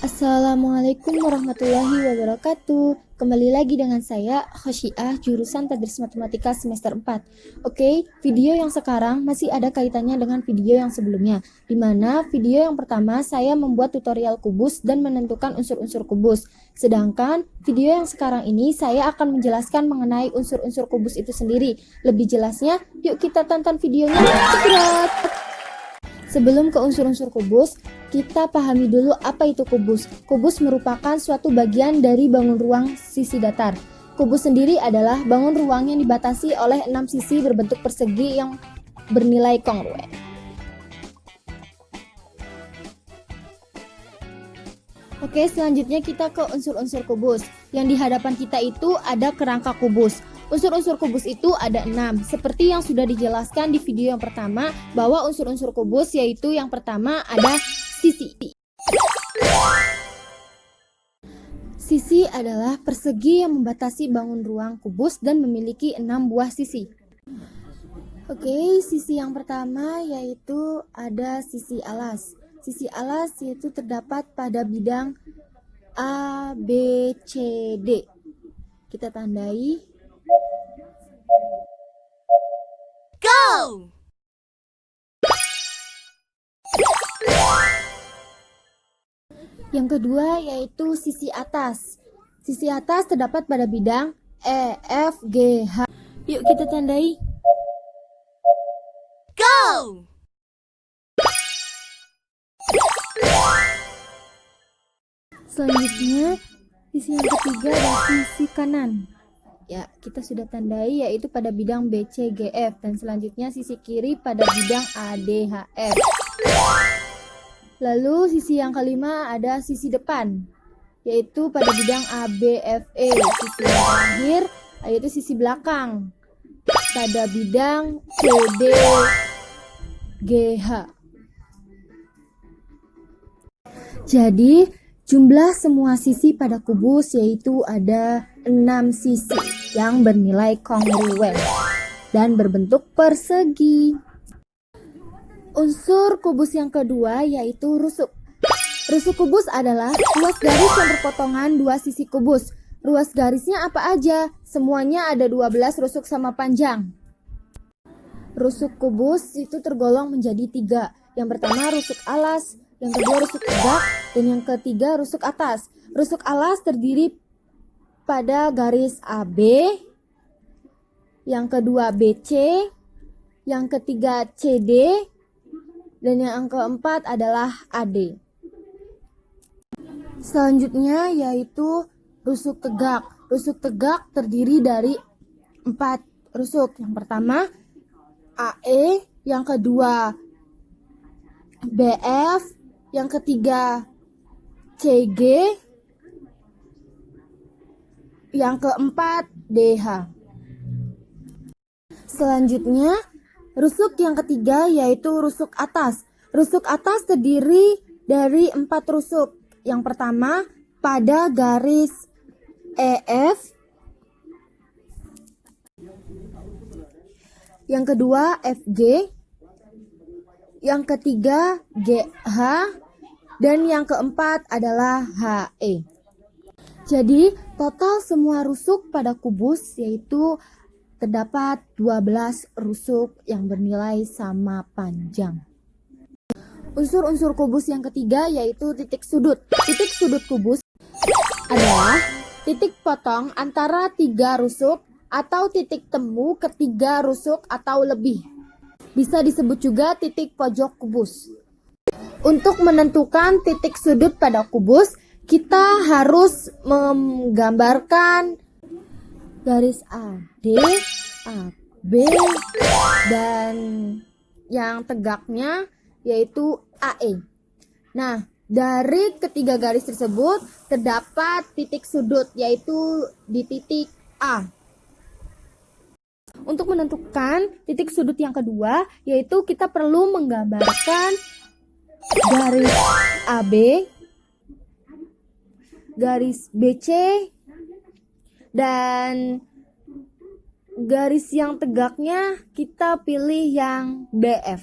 Assalamualaikum warahmatullahi wabarakatuh. Kembali lagi dengan saya, Khosyiah, jurusan Tadris Matematika semester 4. Oke, video yang sekarang masih ada kaitannya dengan video yang sebelumnya, di mana video yang pertama saya membuat tutorial kubus dan menentukan unsur-unsur kubus. Sedangkan video yang sekarang ini saya akan menjelaskan mengenai unsur-unsur kubus itu sendiri. Lebih jelasnya, yuk kita tonton videonya. Cepat! Sebelum ke unsur-unsur kubus, kita pahami dulu apa itu kubus. Kubus merupakan suatu bagian dari bangun ruang sisi datar. Kubus sendiri adalah bangun ruang yang dibatasi oleh 6 sisi berbentuk persegi yang bernilai kongruen. Oke, selanjutnya kita ke unsur-unsur kubus. Yang di hadapan kita itu ada kerangka kubus. Unsur-unsur kubus itu ada 6, seperti yang sudah dijelaskan di video yang pertama, bahwa unsur-unsur kubus yaitu yang pertama ada sisi. Sisi adalah persegi yang membatasi bangun ruang kubus dan memiliki 6 buah sisi. Oke, sisi yang pertama yaitu ada sisi alas. Sisi alas yaitu terdapat pada bidang A, B, C, D. Kita tandai. Go! Yang kedua yaitu sisi atas. Sisi atas terdapat pada bidang E, F, G, H. Yuk kita tandai. Go! Selanjutnya, sisi yang ketiga adalah sisi kanan. Ya, kita sudah tandai yaitu pada bidang B, C, G, F. Dan selanjutnya sisi kiri pada bidang A, D, H, F. Lalu sisi yang kelima ada sisi depan, yaitu pada bidang A, B, F, E. Sisi yang terakhir yaitu sisi belakang pada bidang C, D, G, H. Jadi, jumlah semua sisi pada kubus yaitu ada 6 sisi yang bernilai kongruen dan berbentuk persegi. Unsur kubus yang kedua yaitu rusuk. Rusuk kubus adalah ruas garis yang berpotongan dua sisi kubus. Ruas garisnya apa aja? Semuanya ada 12 rusuk sama panjang. Rusuk kubus itu tergolong menjadi 3. Yang pertama rusuk alas, yang kedua rusuk tegak, dan yang ketiga rusuk atas. Rusuk alas terdiri pada garis AB, yang kedua BC, yang ketiga CD, dan yang keempat adalah AD. Selanjutnya yaitu rusuk tegak. Rusuk tegak terdiri dari 4 rusuk. Yang pertama AE, yang kedua BF, yang ketiga CG, yang keempat DH. Selanjutnya, rusuk yang ketiga yaitu rusuk atas. Rusuk atas terdiri dari 4 rusuk. Yang pertama pada garis EF, yang kedua FG, yang ketiga GH, dan yang keempat adalah HE. Jadi, total semua rusuk pada kubus yaitu terdapat 12 rusuk yang bernilai sama panjang. Unsur-unsur kubus yang ketiga yaitu titik sudut. Titik sudut kubus adalah titik potong antara 3 rusuk atau titik temu ketiga rusuk atau lebih. Bisa disebut juga titik pojok kubus. Untuk menentukan titik sudut pada kubus, kita harus menggambarkan garis AD, AB, dan yang tegaknya yaitu AE. Nah, dari ketiga garis tersebut terdapat titik sudut yaitu di titik A. Untuk menentukan titik sudut yang kedua yaitu kita perlu menggambarkan garis AB, garis BC, dan garis yang tegaknya kita pilih yang BF.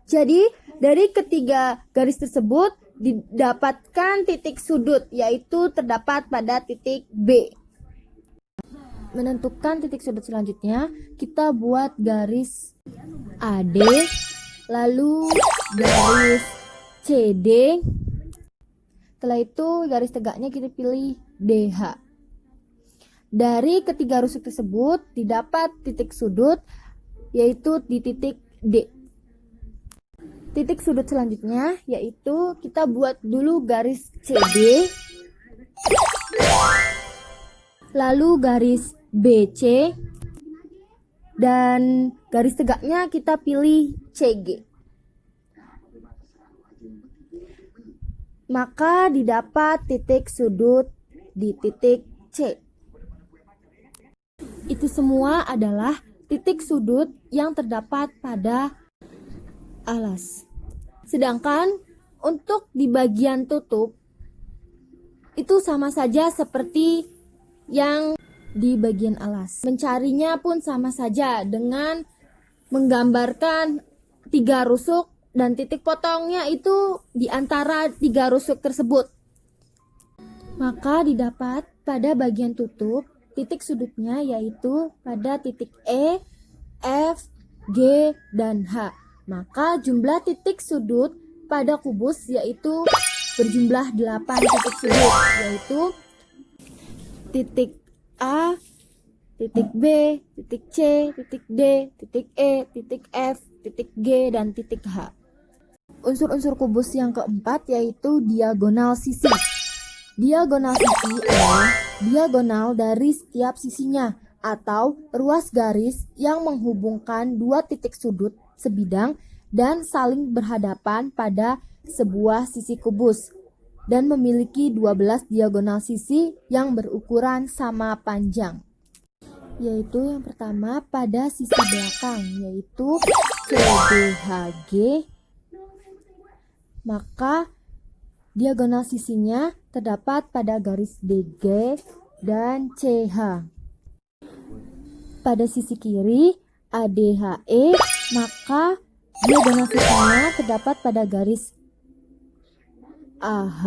Jadi dari ketiga garis tersebut didapatkan titik sudut, yaitu terdapat pada titik B. Menentukan titik sudut selanjutnya, kita buat garis AD, lalu garis CD. Setelah itu garis tegaknya kita pilih DH. Dari ketiga rusuk tersebut didapat titik sudut, yaitu di titik D. Titik sudut selanjutnya yaitu kita buat dulu garis CD, lalu garis BC, dan garis tegaknya kita pilih CG. Maka didapat titik sudut di titik C. Itu semua adalah titik sudut yang terdapat pada alas. Sedangkan untuk di bagian tutup itu sama saja seperti yang di bagian alas. Mencarinya pun sama saja dengan menggambarkan 3 rusuk dan titik potongnya itu di antara 3 rusuk tersebut. Maka didapat pada bagian tutup titik sudutnya yaitu pada titik E, F, G, dan H. Maka jumlah titik sudut pada kubus yaitu berjumlah 8 titik sudut, yaitu titik A, titik B, titik C, titik D, titik E, titik F, titik G, dan titik H. Unsur-unsur kubus yang keempat yaitu diagonal sisi. Diagonal sisi adalah diagonal dari setiap sisinya atau ruas garis yang menghubungkan 2 titik sudut sebidang dan saling berhadapan pada sebuah sisi kubus dan memiliki 12 diagonal sisi yang berukuran sama panjang. Yaitu yang pertama pada sisi belakang yaitu CBHG, maka diagonal sisinya terdapat pada garis DG dan CH. Pada sisi kiri ADHE, maka diagonal sisinya terdapat pada garis AH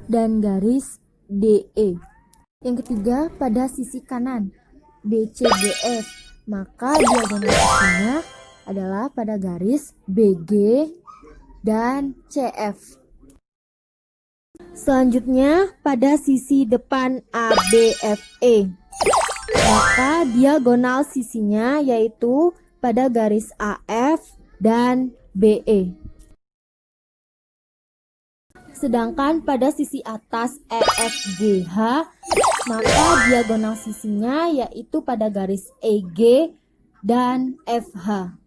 dan garis DE. Yang ketiga pada sisi kanan BCDF, maka diagonal sisinya adalah pada garis BG dan CF. Selanjutnya pada sisi depan ABFE, maka diagonal sisinya yaitu pada garis AF dan BE. Sedangkan pada sisi atas EFGH, maka diagonal sisinya yaitu pada garis EG dan FH.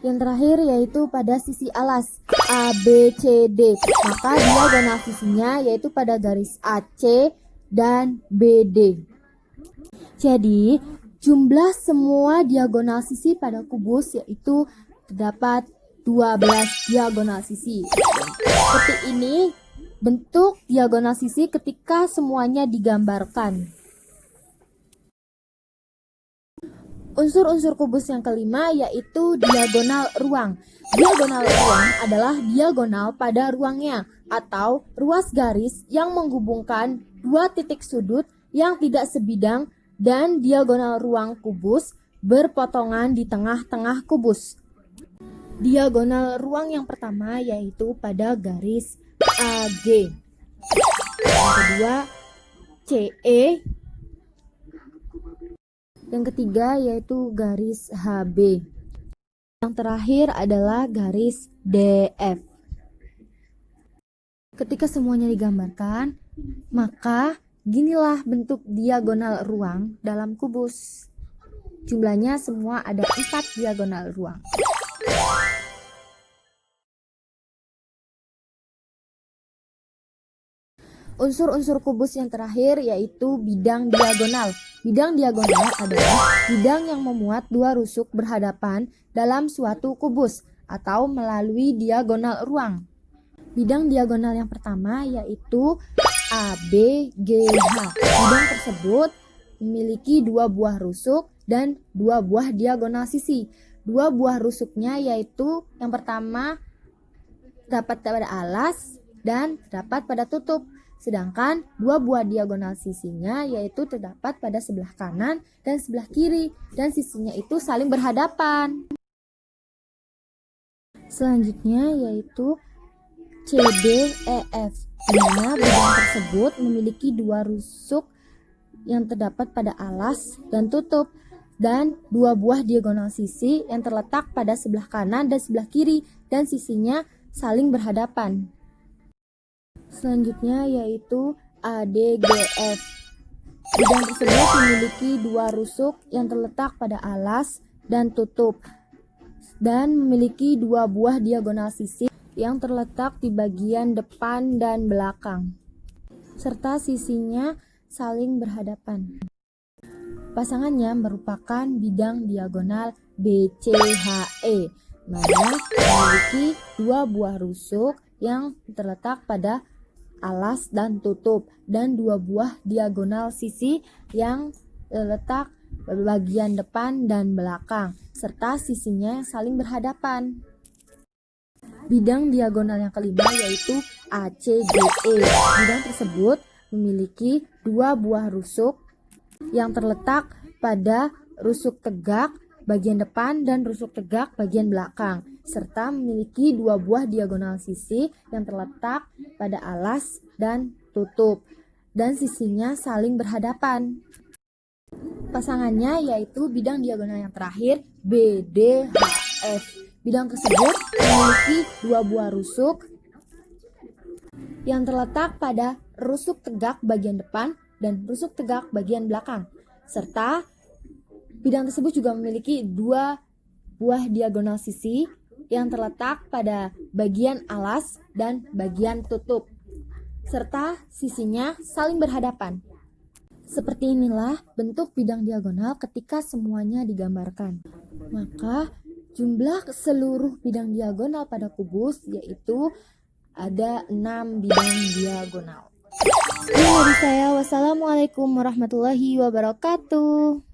Yang terakhir yaitu pada sisi alas ABCD, maka diagonal sisinya yaitu pada garis AC dan BD. Jadi jumlah semua diagonal sisi pada kubus yaitu terdapat 12 diagonal sisi. Seperti ini bentuk diagonal sisi ketika semuanya digambarkan. Unsur-unsur kubus yang kelima yaitu diagonal ruang. Diagonal ruang adalah diagonal pada ruangnya atau ruas garis yang menghubungkan 2 titik sudut yang tidak sebidang dan diagonal ruang kubus berpotongan di tengah-tengah kubus. Diagonal ruang yang pertama yaitu pada garis AG. Yang kedua CE. Yang ketiga yaitu garis HB. Yang terakhir adalah garis DF. Ketika semuanya digambarkan, maka ginilah bentuk diagonal ruang dalam kubus. Jumlahnya semua ada 4 diagonal ruang. Unsur-unsur kubus yang terakhir yaitu bidang diagonal. Bidang diagonal adalah bidang yang memuat 2 rusuk berhadapan dalam suatu kubus atau melalui diagonal ruang. Bidang diagonal yang pertama yaitu ABGH. Bidang tersebut memiliki 2 buah rusuk dan 2 buah diagonal sisi. dua buah rusuknya, yaitu yang pertama terdapat pada alas dan terdapat pada tutup. Sedangkan dua buah diagonal sisinya yaitu terdapat pada sebelah kanan dan sebelah kiri, dan sisinya itu saling berhadapan. Selanjutnya yaitu CDEF, di mana bidang tersebut memiliki dua rusuk yang terdapat pada alas dan tutup, dan dua buah diagonal sisi yang terletak pada sebelah kanan dan sebelah kiri, dan sisinya saling berhadapan. Selanjutnya yaitu ADGF. Bidang tersebut memiliki dua rusuk yang terletak pada alas dan tutup, dan memiliki dua buah diagonal sisi yang terletak di bagian depan dan belakang, serta sisinya saling berhadapan. Pasangannya merupakan bidang diagonal BCHE, mana memiliki dua buah rusuk yang terletak pada alas dan tutup, dan dua buah diagonal sisi yang terletak bagian depan dan belakang, serta sisinya saling berhadapan. Bidang diagonal yang kelima yaitu ACGE. Bidang tersebut memiliki dua buah rusuk yang terletak pada rusuk tegak bagian depan dan rusuk tegak bagian belakang, serta memiliki dua buah diagonal sisi yang terletak pada alas dan tutup, dan sisinya saling berhadapan. Pasangannya yaitu bidang diagonal yang terakhir BDHF. Bidang tersebut memiliki dua buah rusuk yang terletak pada rusuk tegak bagian depan dan rusuk tegak bagian belakang, serta bidang tersebut juga memiliki dua buah diagonal sisi yang terletak pada bagian alas dan bagian tutup, serta sisinya saling berhadapan. Seperti inilah bentuk bidang diagonal ketika semuanya digambarkan. Maka jumlah seluruh bidang diagonal pada kubus yaitu ada 6 bidang diagonal. Sekian dari saya. Wassalamualaikum warahmatullahi wabarakatuh.